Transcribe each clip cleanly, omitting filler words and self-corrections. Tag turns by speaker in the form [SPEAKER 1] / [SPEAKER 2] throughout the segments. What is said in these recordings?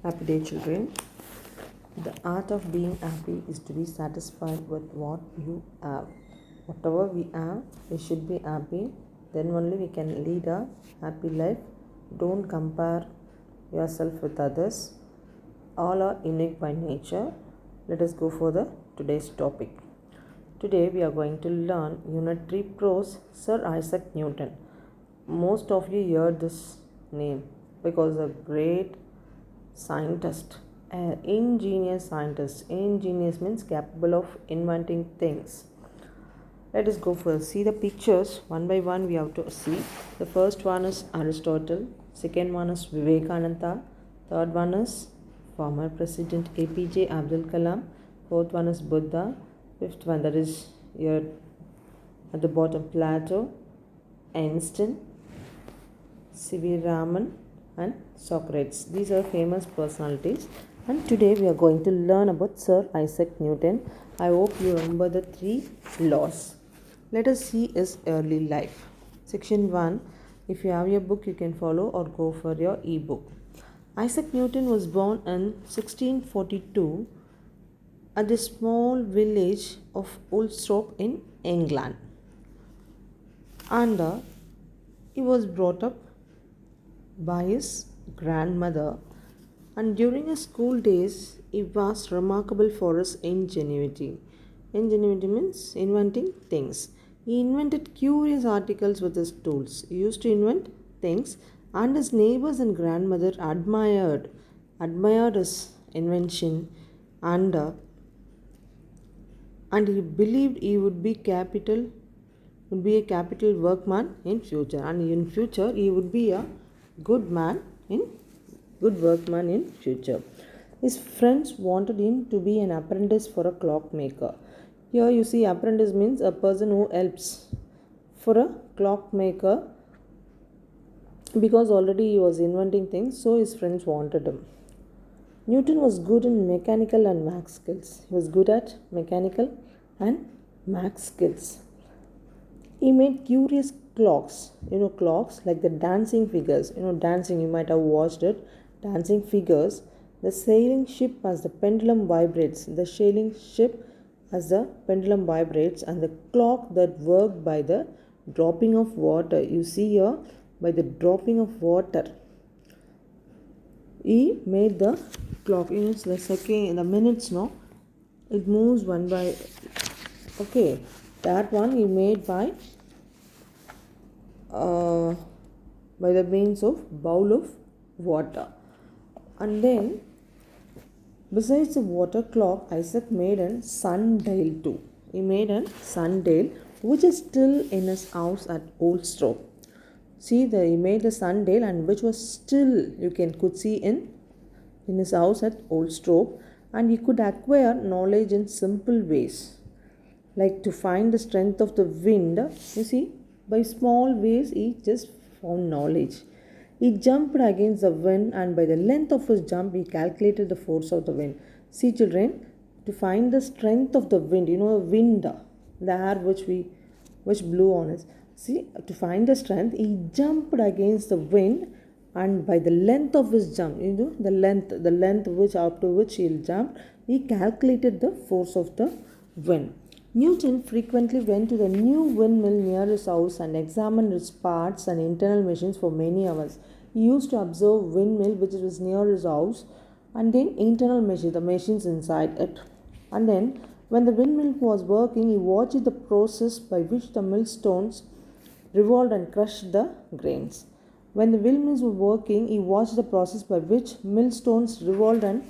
[SPEAKER 1] Happy day, children. The art of being happy is to be satisfied with what you have. Whatever we have, we should be happy. Then only we can lead a happy life. Don't compare yourself with others. All are unique by nature. Let us go for the today's topic. Today we are going to learn Unit 3 Prose, Sir Isaac Newton. Most of you heard this name because a great scientist, an ingenious scientist. Ingenious means capable of inventing things. Let us go first. See the pictures one by one. We have to see. The first one is Aristotle. Second one is Vivekananda. Third one is former President APJ Abdul Kalam. Fourth one is Buddha. Fifth one, that is here at the bottom, Plato, Einstein, C.V. Raman and Socrates. These are famous personalities, and today we are going to learn about Sir Isaac Newton. I hope you remember the 3 laws. Let us see his early life. Section 1. If you have your book, you can follow or go for your e-book. Isaac Newton was born in 1642 at the small village of Woolsthorpe in England, and he was brought up by his grandmother, and during his school days he was remarkable for his ingenuity. Ingenuity means inventing things. He invented curious articles with his tools. He used to invent things, and his neighbors and grandmother admired his invention, and he believed he would be a capital workman in future, and in future he would be a good workman in future. His friends wanted him to be an apprentice for a clockmaker. Here you see, apprentice means a person who helps for a clockmaker, because already he was inventing things, so his friends wanted him. Newton was good in mechanical and math skills. He was good at mechanical and math skills. He made curious clocks. Clocks like the dancing figures. Dancing, you might have watched it. Dancing figures. The sailing ship as the pendulum vibrates. The sailing ship as the pendulum vibrates, and the clock that worked by the dropping of water. You see here, by the dropping of water, he made the clock. It's the second, the minutes, no? It moves one by. Okay, that one he made by the means of bowl of water. And then, besides the water clock, Isaac made a sundial too. He made a sundial which is still in his house at Woolsthorpe. See, he made the sundial, and which was still could see in his house at Woolsthorpe, and he could acquire knowledge in simple ways, like to find the strength of the wind. You see, by small ways he just found knowledge. He jumped against the wind, and by the length of his jump he calculated the force of the wind. See, children, to find the strength of the wind, wind, the air which blew on us. See, to find the strength, he jumped against the wind, and by the length of his jump, the length which after which he jumped, he calculated the force of the wind. Newton frequently went to the new windmill near his house and examined its parts and internal machines for many hours. He used to observe windmill which was near his house, and then internal machine, the machines inside it. And then when the windmill was working, he watched the process by which the millstones revolved and crushed the grains. When the windmills were working, he watched the process by which millstones revolved and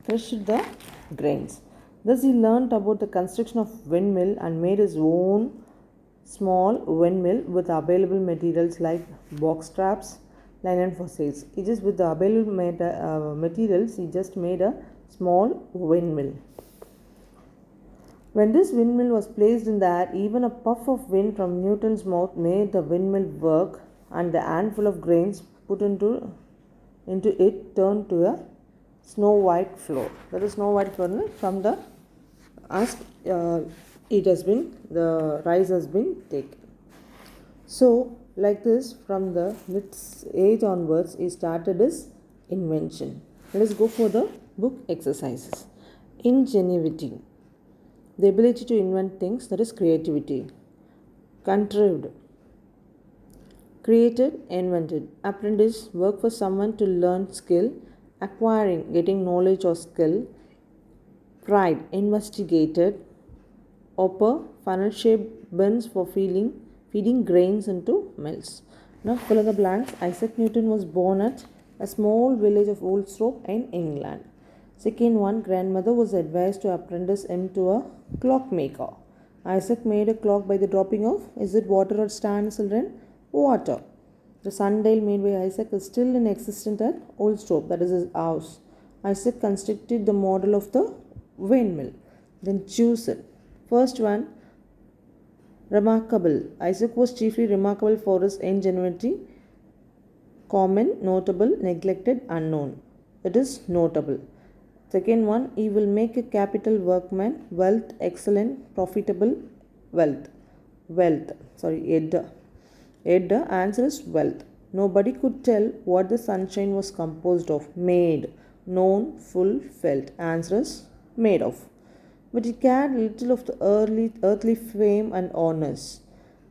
[SPEAKER 1] crushed the grains. Thus he learnt about the construction of windmill and made his own small windmill with available materials like box traps, linen for sails. He just with the available materials, he just made a small windmill. When this windmill was placed in the air, even a puff of wind from Newton's mouth made the windmill work, and the handful of grains put into it turned to a snow white floor. That is snow white floor from the the rice has been taken. So, like this, from the age onwards, he started his invention. Let us go for the book exercises. Ingenuity, the ability to invent things, that is creativity. Contrived, created, invented. Apprentice, work for someone to learn skill. Acquiring, getting knowledge or skill. Pride, investigated. Opera, funnel shaped bins for feeding grains into mills. Now fill in the blanks. Isaac Newton was born at a small village of Woolsthorpe in England. Second one, grandmother was advised to apprentice him to a clockmaker. Isaac made a clock by the dropping of, is it water or stand, children? Water. The sundial made by Isaac is still in existence at Woolsthorpe, that is his house. Isaac constructed the model of the windmill. Then choose it. First one, remarkable. Isaac was chiefly remarkable for his ingenuity. Common, notable, neglected, unknown. It is notable. Second one, he will make a capital workman. Wealth, excellent, profitable, wealth. Ed, the answer is wealth. Nobody could tell what the sunshine was composed of. Made, known, full, felt. Answer is made of. But he cared little of the earthly fame and honors.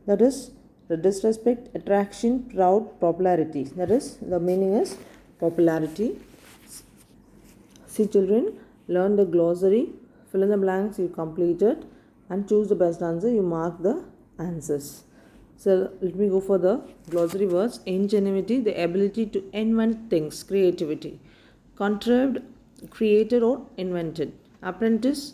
[SPEAKER 1] That is, the disrespect, attraction, proud, popularity. That is, the meaning is popularity. See children, learn the glossary, fill in the blanks you completed, and choose the best answer. You mark the answers. So let me go for the glossary words. Ingenuity, the ability to invent things, creativity. Contrived, created or invented. Apprentice,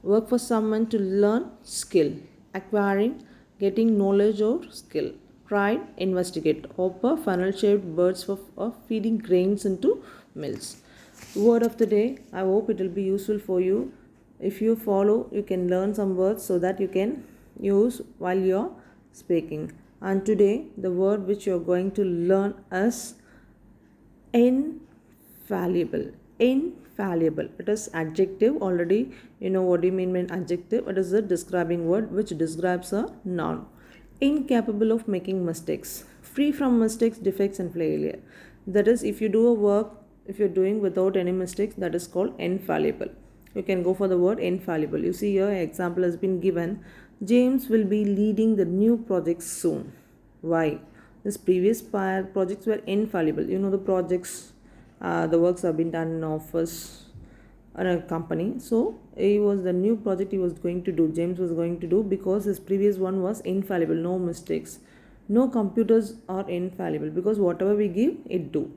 [SPEAKER 1] work for someone to learn skill. Acquiring, getting knowledge or skill. Pride, investigate. Hopper, funnel shaped birds for feeding grains into mills. Word of the day, I hope it will be useful for you. If you follow, you can learn some words so that you can use while you are speaking. And today, the word which you are going to learn is infallible. Infallible. It is adjective. Already you know what do you mean by adjective. It is a describing word which describes a noun. Incapable of making mistakes. Free from mistakes, defects and failure. That is, if you do a work, if you're doing without any mistakes, that is called infallible. You can go for the word infallible. You see here, an example has been given. James will be leading the new project soon. Why? His previous projects were infallible. You know the projects, the works have been done in office or a company. So it was the new project he was going to do. James was going to do because his previous one was infallible, no mistakes. No computers are infallible because whatever we give, it do.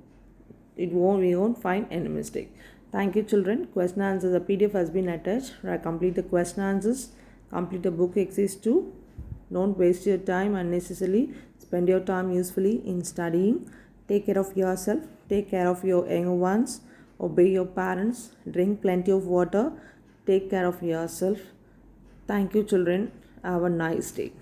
[SPEAKER 1] We won't find any mistake. Thank you children. Question answers, the PDF has been attached. Complete the question answers. Complete the book exercise 2. Don't waste your time unnecessarily. Spend your time usefully in studying. Take care of yourself. Take care of your young ones. Obey your parents. Drink plenty of water. Take care of yourself. Thank you children. Have a nice day.